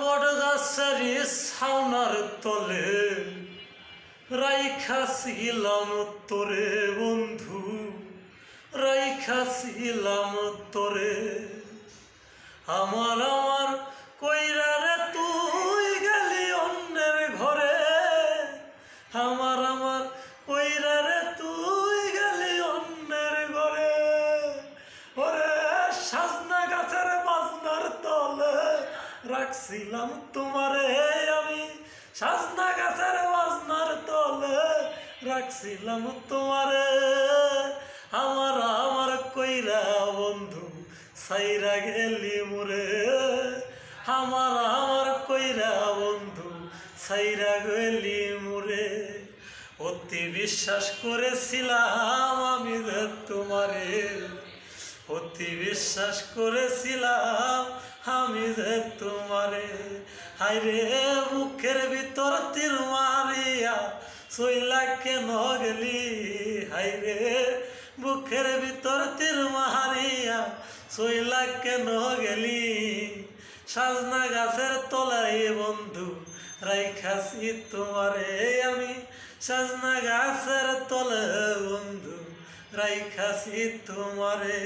বটগাছের ছাউনার তলে রাইখাছিলাম তোরে বন্ধু, রাইখাছিলাম তোরে। আমার আমার কইরা রে তুই গেলি অন্যের ঘরে, আমার আমার কইরা রে তুই গেলি অন্যের ঘরে। ওরে সাজনা গাছের বাজনার তলে রাখছিলাম তোমারে আমি, সাজনা গাছের বাজনার তলে রাখছিলাম তোমারে। আমার আমার কইরা বন্ধু সাইরা গেলি মোরে, আমার আমার কইরা বন্ধু সাইরা গেলি মোরে। অতি বিশ্বাস করেছিলাম আমি যে তোমারে, অতি বিশ্বাস করেছিলাম আমি যে তোমারে। হায়রে বুকের ভিতর তীর মারিয়া চইলা কেন গেলি, হায়রে বুকের ভিতর তীর মারিয়া চইলা কেন গেলি। সাজনা গাছের তলায় বন্ধু রাইখাছি তোমারে আমি, সাজনা গাছের তলে বন্ধু রাইখাছি তোমারে।